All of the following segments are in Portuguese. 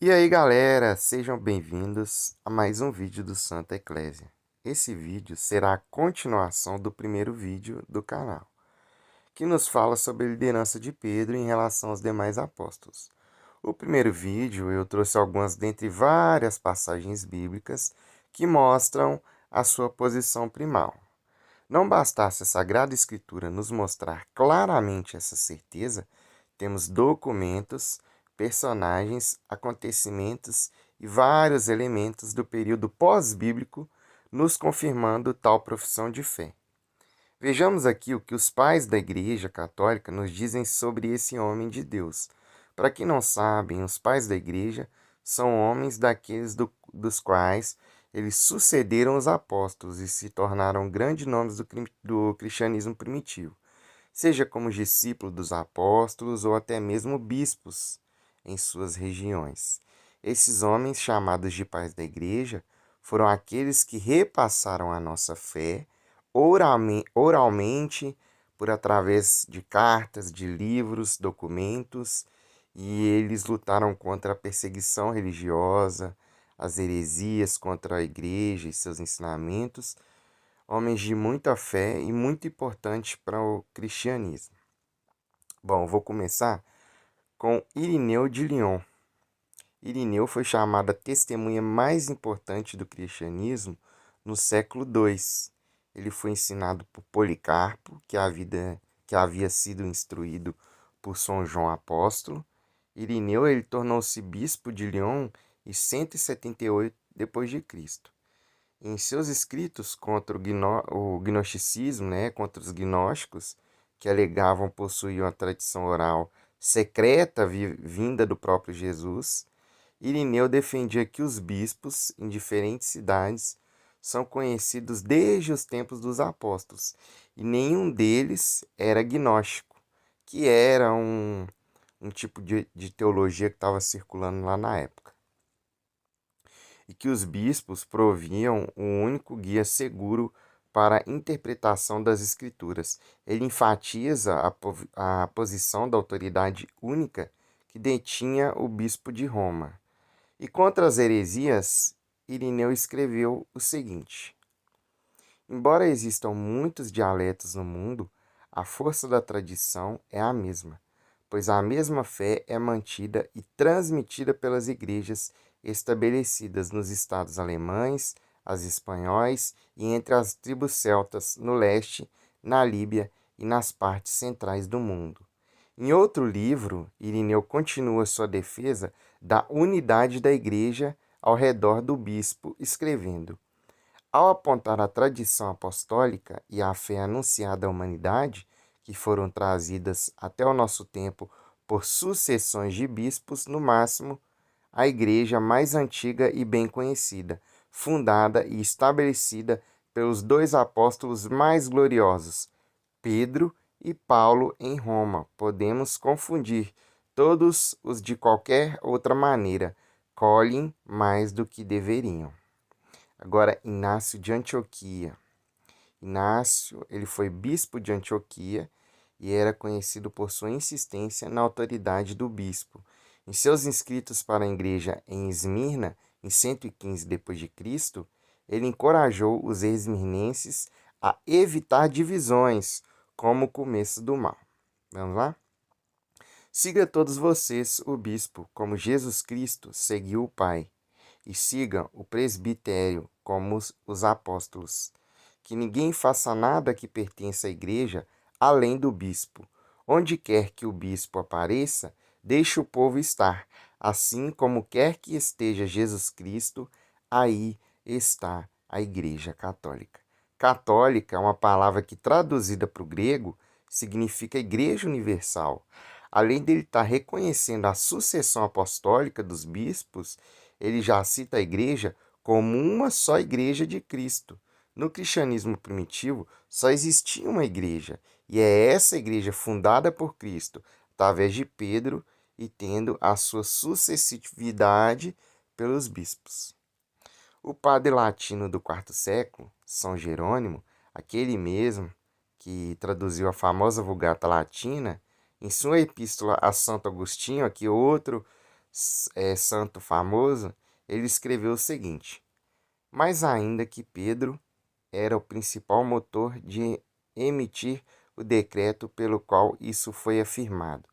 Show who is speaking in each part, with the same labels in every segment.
Speaker 1: E aí galera, sejam bem-vindos a mais um vídeo do Santa Eclésia. Esse vídeo será a continuação do primeiro vídeo do canal, que nos fala sobre a liderança de Pedro em relação aos demais apóstolos. O primeiro vídeo eu trouxe algumas dentre várias passagens bíblicas que mostram a sua posição primal. Não bastasse a Sagrada Escritura nos mostrar claramente essa certeza, temos documentos, personagens, acontecimentos e vários elementos do período pós-bíblico nos confirmando tal profissão de fé. Vejamos aqui o que os pais da Igreja Católica nos dizem sobre esse homem de Deus. Para quem não sabem, os pais da Igreja são homens daqueles dos quais eles sucederam os apóstolos e se tornaram grandes nomes do cristianismo primitivo, seja como discípulos dos apóstolos ou até mesmo bispos em suas regiões. Esses homens, chamados de pais da Igreja, foram aqueles que repassaram a nossa fé oralmente, por através de cartas, de livros, documentos, e eles lutaram contra a perseguição religiosa, as heresias contra a igreja e seus ensinamentos, homens de muita fé e muito importante para o cristianismo. Bom, vou começar com Irineu de Lyon. Irineu foi chamada a testemunha mais importante do cristianismo no século II. Ele foi ensinado por Policarpo, que havia sido instruído por São João Apóstolo. Irineu ele tornou-se bispo de Lyon em 178 d.C. Em seus escritos contra o gnosticismo, contra os gnósticos, que alegavam possuir uma tradição oral secreta vinda do próprio Jesus, Irineu defendia que os bispos em diferentes cidades são conhecidos desde os tempos dos apóstolos, e nenhum deles era gnóstico, que era um tipo de teologia que estava circulando lá na época. E que os bispos proviam um único guia seguro para a interpretação das escrituras. Ele enfatiza a posição da autoridade única que detinha o bispo de Roma. E contra as heresias, Irineu escreveu o seguinte: embora existam muitos dialetos no mundo, a força da tradição é a mesma, pois a mesma fé é mantida e transmitida pelas igrejas estabelecidas nos estados alemães, as espanhóis e entre as tribos celtas no leste, na Líbia e nas partes centrais do mundo. Em outro livro, Irineu continua sua defesa da unidade da igreja ao redor do bispo, escrevendo: ao apontar a tradição apostólica e a fé anunciada à humanidade, que foram trazidas até o nosso tempo por sucessões de bispos, no máximo, a igreja mais antiga e bem conhecida, fundada e estabelecida pelos dois apóstolos mais gloriosos, Pedro e Paulo em Roma. Podemos confundir todos os de qualquer outra maneira, colhem mais do que deveriam. Agora, Inácio de Antioquia. Inácio, ele foi bispo de Antioquia e era conhecido por sua insistência na autoridade do bispo. Em seus escritos para a igreja em Esmirna, em 115 d.C., ele encorajou os esmirnenses a evitar divisões como o começo do mal. Vamos lá? Siga todos vocês o bispo, como Jesus Cristo seguiu o Pai, e sigam o presbitério como os apóstolos. Que ninguém faça nada que pertença à igreja além do bispo. Onde quer que o bispo apareça, deixe o povo estar. Assim como quer que esteja Jesus Cristo, aí está a Igreja Católica. Católica é uma palavra que, traduzida para o grego, significa Igreja Universal. Além dele estar reconhecendo a sucessão apostólica dos bispos, ele já cita a igreja como uma só igreja de Cristo. No cristianismo primitivo, só existia uma igreja, e é essa igreja fundada por Cristo, através de Pedro e tendo a sua sucessividade pelos bispos. O padre latino do quarto século, São Jerônimo, aquele mesmo que traduziu a famosa Vulgata Latina, em sua epístola a Santo Agostinho, aqui outro santo famoso, ele escreveu o seguinte: mas ainda que Pedro era o principal motor de emitir o decreto pelo qual isso foi afirmado.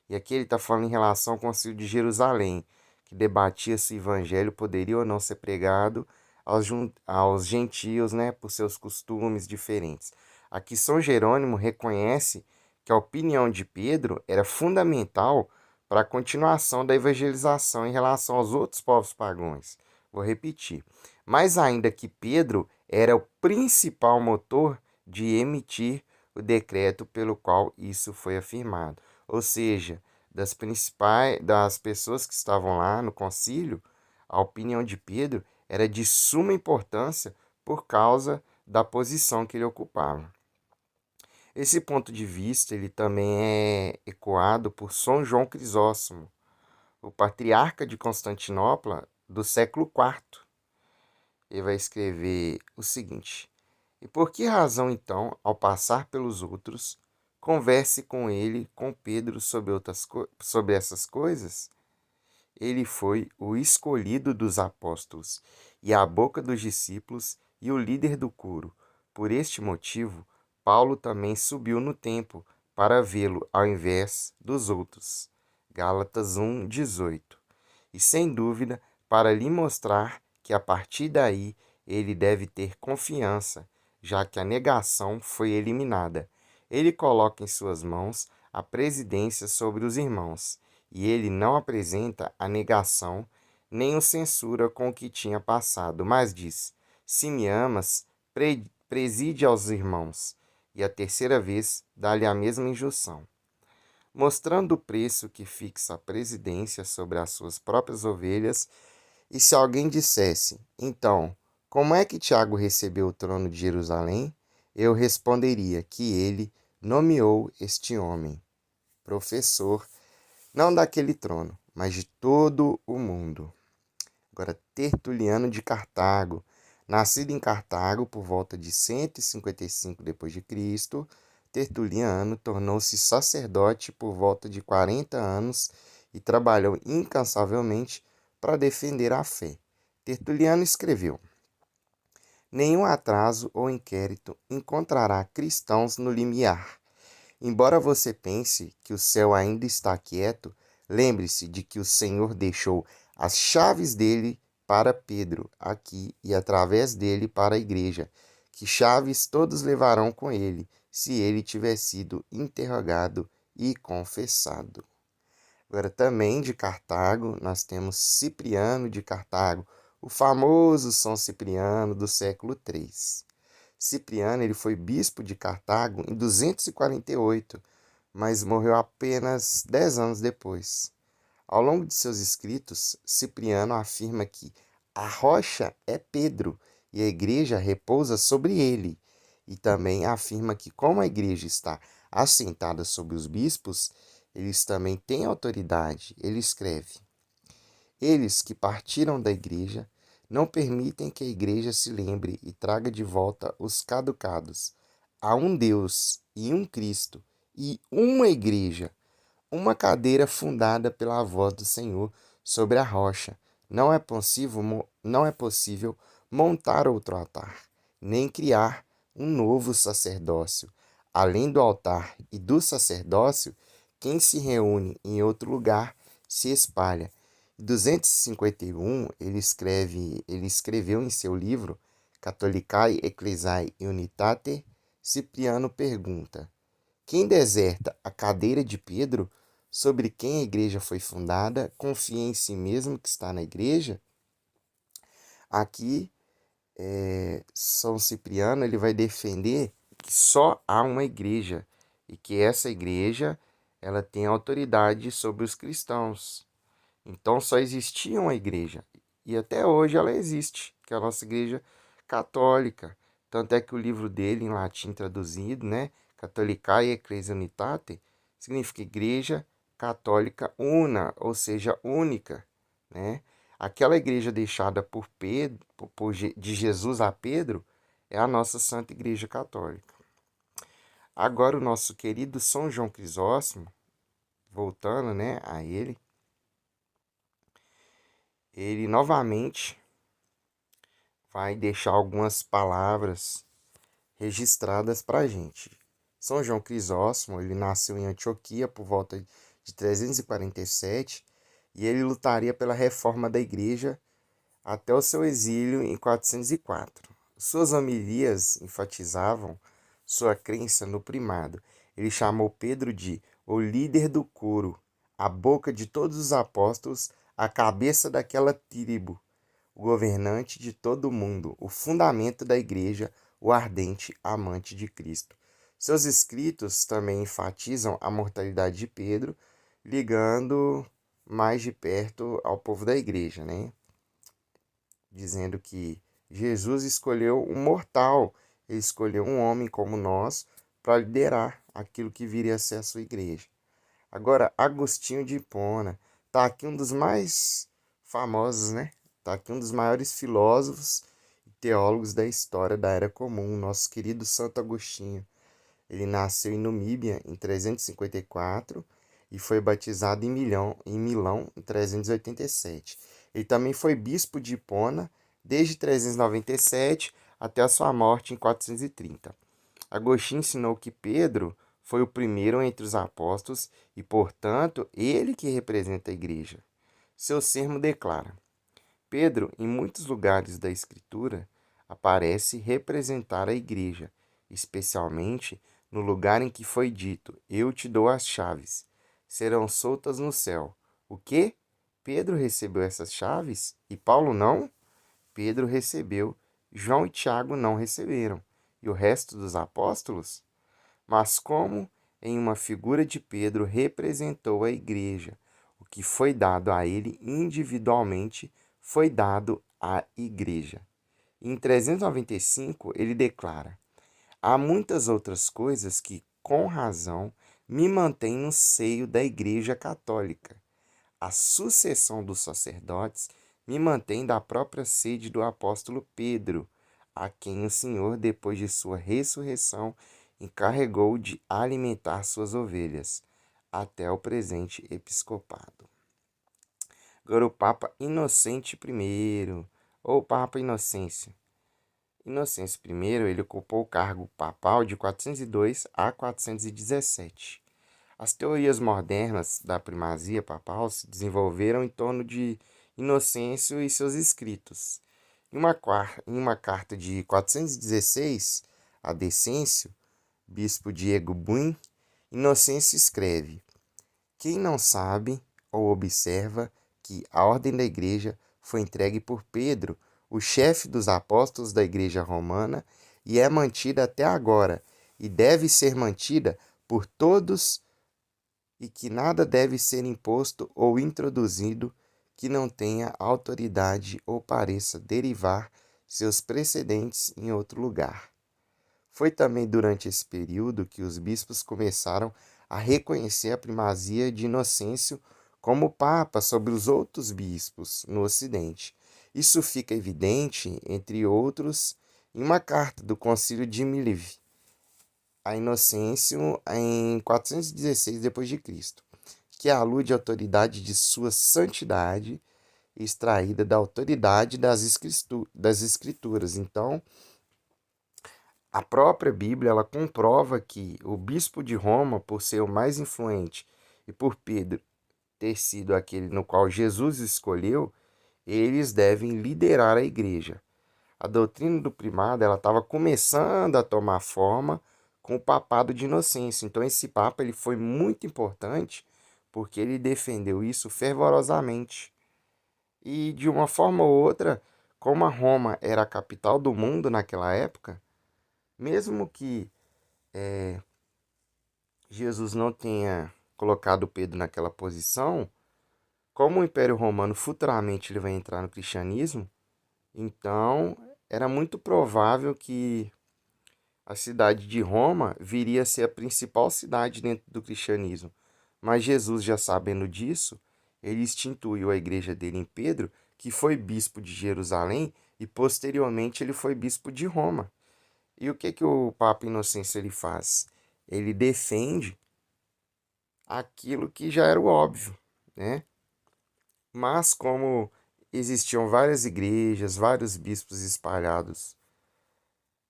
Speaker 1: E aqui ele está falando em relação ao Concílio de Jerusalém, que debatia se o evangelho poderia ou não ser pregado aos gentios, né, por seus costumes diferentes. Aqui São Jerônimo reconhece que a opinião de Pedro era fundamental para a continuação da evangelização em relação aos outros povos pagãos. Vou repetir. Mas ainda que Pedro era o principal motor de emitir o decreto pelo qual isso foi afirmado. Ou seja, das pessoas que estavam lá no concílio, a opinião de Pedro era de suma importância por causa da posição que ele ocupava. Esse ponto de vista ele também é ecoado por São João Crisóstomo, o patriarca de Constantinopla do século IV. Ele vai escrever o seguinte: e por que razão, então, ao passar pelos outros, converse com ele, com Pedro, sobre essas coisas? Ele foi o escolhido dos apóstolos, e a boca dos discípulos, e o líder do coro. Por este motivo, Paulo também subiu no templo para vê-lo ao invés dos outros. Gálatas 1:18. E sem dúvida, para lhe mostrar que a partir daí ele deve ter confiança, já que a negação foi eliminada. Ele coloca em suas mãos a presidência sobre os irmãos, e ele não apresenta a negação nem o censura com o que tinha passado, mas diz: se me amas, preside aos irmãos. E a terceira vez dá-lhe a mesma injunção, mostrando o preço que fixa a presidência sobre as suas próprias ovelhas. E se alguém dissesse: então, como é que Tiago recebeu o trono de Jerusalém? Eu responderia que ele nomeou este homem professor, não daquele trono, mas de todo o mundo. Agora, Tertuliano de Cartago, nascido em Cartago por volta de 155 d.C., Tertuliano tornou-se sacerdote por volta de 40 anos e trabalhou incansavelmente para defender a fé. Tertuliano escreveu: nenhum atraso ou inquérito encontrará cristãos no limiar. Embora você pense que o céu ainda está quieto, lembre-se de que o Senhor deixou as chaves dele para Pedro aqui e através dele para a igreja, que chaves todos levarão com ele, se ele tiver sido interrogado e confessado. Agora, também de Cartago, nós temos Cipriano de Cartago, o famoso São Cipriano do século III. Cipriano ele foi bispo de Cartago em 248, mas morreu apenas 10 anos depois. Ao longo de seus escritos, Cipriano afirma que a rocha é Pedro e a igreja repousa sobre ele. E também afirma que, como a igreja está assentada sobre os bispos, eles também têm autoridade. Ele escreve: eles que partiram da igreja não permitem que a igreja se lembre e traga de volta os caducados. Há um Deus e um Cristo e uma igreja, uma cadeira fundada pela voz do Senhor sobre a rocha. Não é possível montar outro altar, nem criar um novo sacerdócio. Além do altar e do sacerdócio, quem se reúne em outro lugar se espalha. Em 251, ele escreveu em seu livro Catholicae Ecclesiae Unitate, Cipriano pergunta: quem deserta a cadeira de Pedro, sobre quem a igreja foi fundada, confia em si mesmo que está na igreja? Aqui, São Cipriano ele vai defender que só há uma igreja e que essa igreja ela tem autoridade sobre os cristãos. Então só existia uma igreja e até hoje ela existe, que é a nossa igreja católica. Tanto é que o livro dele em latim traduzido, né, Catholicae Ecclesia Unitate, significa igreja católica una, ou seja, única, né? Aquela igreja deixada por Pedro, de Jesus a Pedro, é a nossa Santa Igreja Católica. Agora o nosso querido São João Crisóstomo, voltando, né, a ele, ele novamente vai deixar algumas palavras registradas para a gente. São João Crisóstomo, ele nasceu em Antioquia por volta de 347 e ele lutaria pela reforma da igreja até o seu exílio em 404. Suas homilias enfatizavam sua crença no primado. Ele chamou Pedro de o líder do coro, a boca de todos os apóstolos, a cabeça daquela tribo, o governante de todo o mundo, o fundamento da igreja, o ardente amante de Cristo. Seus escritos também enfatizam a mortalidade de Pedro, ligando mais de perto ao povo da igreja, né? Dizendo que Jesus escolheu um mortal, ele escolheu um homem como nós para liderar aquilo que viria a ser a sua igreja. Agora, Agostinho de Hipona, tá aqui um dos mais famosos, né? Tá aqui um dos maiores filósofos e teólogos da história da Era Comum, nosso querido Santo Agostinho. Ele nasceu em Numíbia em 354 e foi batizado em Milão em 387. Ele também foi bispo de Hipona desde 397 até a sua morte em 430. Agostinho ensinou que Pedro foi o primeiro entre os apóstolos e, portanto, ele que representa a igreja. Seu sermo declara: Pedro, em muitos lugares da Escritura, aparece representar a igreja, especialmente no lugar em que foi dito: Eu te dou as chaves, serão soltas no céu. O quê? Pedro recebeu essas chaves e Paulo não? Pedro recebeu, João e Tiago não receberam. E o resto dos apóstolos? Mas como em uma figura de Pedro representou a igreja, o que foi dado a ele individualmente foi dado à igreja. Em 395, ele declara: Há muitas outras coisas que, com razão, me mantêm no seio da Igreja Católica. A sucessão dos sacerdotes me mantém da própria sede do apóstolo Pedro, a quem o Senhor, depois de sua ressurreição, encarregou de alimentar suas ovelhas, até o presente episcopado. Agora o Papa Inocente I, ou Papa Inocêncio. Inocêncio I, ele ocupou o cargo papal de 402 a 417. As teorias modernas da primazia papal se desenvolveram em torno de Inocêncio e seus escritos. Em uma carta de 416 a Decêncio, bispo Diego Buin, Inocêncio escreve: Quem não sabe ou observa que a ordem da igreja foi entregue por Pedro, o chefe dos apóstolos da igreja romana, e é mantida até agora, e deve ser mantida por todos, e que nada deve ser imposto ou introduzido que não tenha autoridade ou pareça derivar seus precedentes em outro lugar. Foi também durante esse período que os bispos começaram a reconhecer a primazia de Inocêncio como papa sobre os outros bispos no Ocidente. Isso fica evidente, entre outros, em uma carta do Concílio de Mileve a Inocêncio em 416 d.C., que alude à autoridade de sua santidade extraída da autoridade das escrituras. Então, a própria Bíblia ela comprova que o bispo de Roma, por ser o mais influente e por Pedro ter sido aquele no qual Jesus escolheu, eles devem liderar a igreja. A doutrina do primado ela estava começando a tomar forma com o papado de Inocêncio. Então esse papa ele foi muito importante porque ele defendeu isso fervorosamente. E de uma forma ou outra, como a Roma era a capital do mundo naquela época, mesmo que Jesus não tenha colocado Pedro naquela posição, como o Império Romano futuramente ele vai entrar no cristianismo, então era muito provável que a cidade de Roma viria a ser a principal cidade dentro do cristianismo. Mas Jesus, já sabendo disso, ele instituiu a igreja dele em Pedro, que foi bispo de Jerusalém e posteriormente ele foi bispo de Roma. E o que o Papa Inocêncio ele faz? Ele defende aquilo que já era o óbvio, né? Mas como existiam várias igrejas, vários bispos espalhados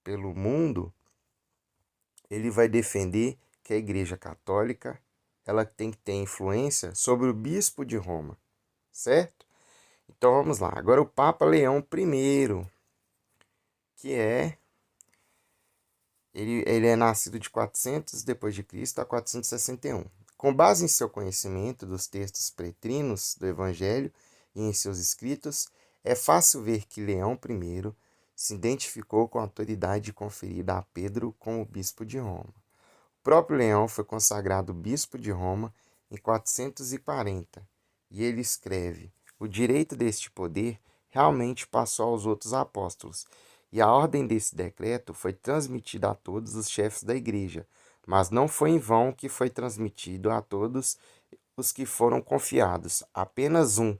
Speaker 1: pelo mundo, ele vai defender que a Igreja Católica ela tem que ter influência sobre o bispo de Roma, certo? Então vamos lá. Agora o Papa Leão I, que ele é nascido de 400 depois de Cristo a 461. Com base em seu conhecimento dos textos pretrinos do Evangelho e em seus escritos, é fácil ver que Leão I se identificou com a autoridade conferida a Pedro como bispo de Roma. O próprio Leão foi consagrado bispo de Roma em 440, e ele escreve: o direito deste poder realmente passou aos outros apóstolos, e a ordem desse decreto foi transmitida a todos os chefes da igreja, mas não foi em vão que foi transmitido a todos os que foram confiados, apenas um.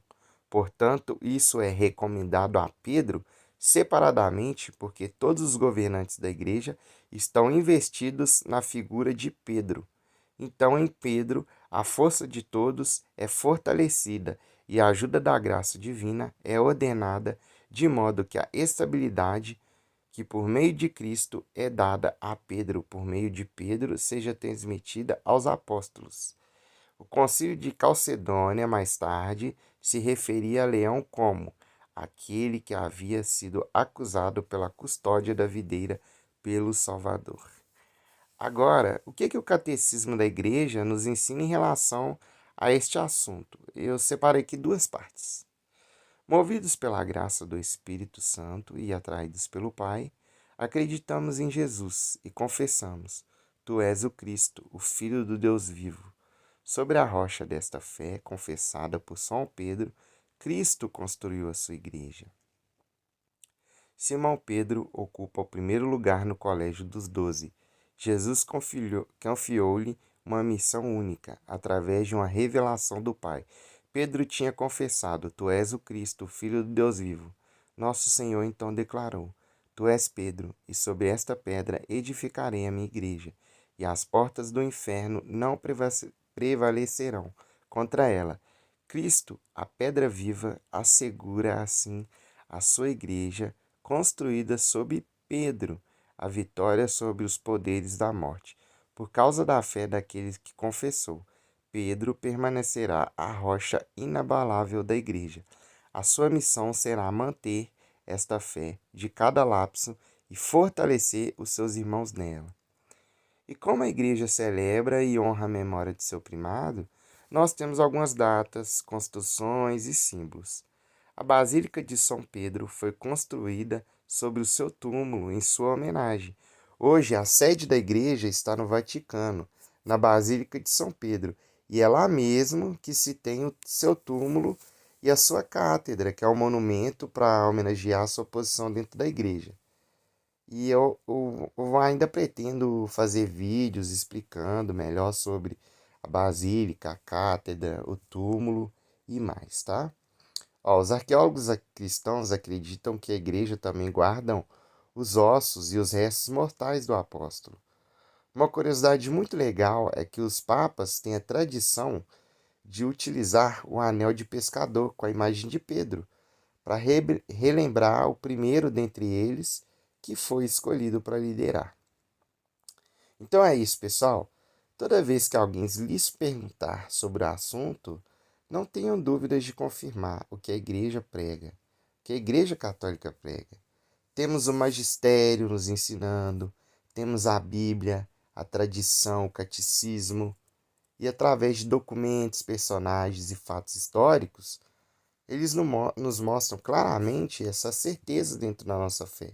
Speaker 1: Portanto, isso é recomendado a Pedro separadamente, porque todos os governantes da igreja estão investidos na figura de Pedro. Então, em Pedro, a força de todos é fortalecida e a ajuda da graça divina é ordenada, de modo que a estabilidade que por meio de Cristo é dada a Pedro, por meio de Pedro, seja transmitida aos apóstolos. O Concílio de Calcedônia, mais tarde, se referia a Leão como aquele que havia sido acusado pela custódia da videira pelo Salvador. Agora, o que o Catecismo da Igreja nos ensina em relação a este assunto? Eu separei aqui duas partes. Movidos pela graça do Espírito Santo e atraídos pelo Pai, acreditamos em Jesus e confessamos: Tu és o Cristo, o Filho do Deus vivo. Sobre a rocha desta fé, confessada por São Pedro, Cristo construiu a sua igreja. Simão Pedro ocupa o primeiro lugar no colégio dos 12. Jesus confiou-lhe uma missão única, através de uma revelação do Pai. Pedro tinha confessado: Tu és o Cristo, o Filho do Deus vivo. Nosso Senhor então declarou: Tu és Pedro, e sobre esta pedra edificarei a minha igreja, e as portas do inferno não prevalecerão contra ela. Cristo, a pedra viva, assegura assim a sua igreja, construída sob Pedro, a vitória sobre os poderes da morte. Por causa da fé daqueles que confessou, Pedro permanecerá a rocha inabalável da igreja. A sua missão será manter esta fé de cada lapso e fortalecer os seus irmãos nela. E como a igreja celebra e honra a memória de seu primado, nós temos algumas datas, construções e símbolos. A Basílica de São Pedro foi construída sobre o seu túmulo em sua homenagem. Hoje, a sede da igreja está no Vaticano, na Basílica de São Pedro, e é lá mesmo que se tem o seu túmulo e a sua cátedra, que é um monumento para homenagear a sua posição dentro da igreja. E eu ainda pretendo fazer vídeos explicando melhor sobre a basílica, a cátedra, o túmulo e mais, tá? Ó, os arqueólogos cristãos acreditam que a igreja também guardam os ossos e os restos mortais do apóstolo. Uma curiosidade muito legal é que os papas têm a tradição de utilizar o anel de pescador com a imagem de Pedro, para relembrar o primeiro dentre eles que foi escolhido para liderar. Então é isso, pessoal. Toda vez que alguém lhes perguntar sobre o assunto, não tenham dúvidas de confirmar o que a igreja prega, o que a igreja católica prega. Temos o magistério nos ensinando, temos a Bíblia, a tradição, o catecismo, e através de documentos, personagens e fatos históricos, eles nos mostram claramente essa certeza dentro da nossa fé.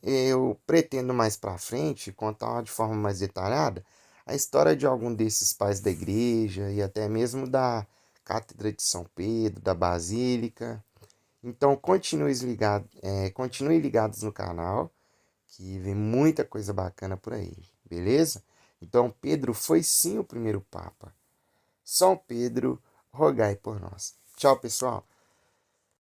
Speaker 1: Eu pretendo mais para frente contar de forma mais detalhada a história de algum desses pais da igreja e até mesmo da Cátedra de São Pedro, da Basílica. Então continue ligados no canal, que vem muita coisa bacana por aí, beleza? Então Pedro foi sim o primeiro Papa. São Pedro, rogai por nós. Tchau, pessoal.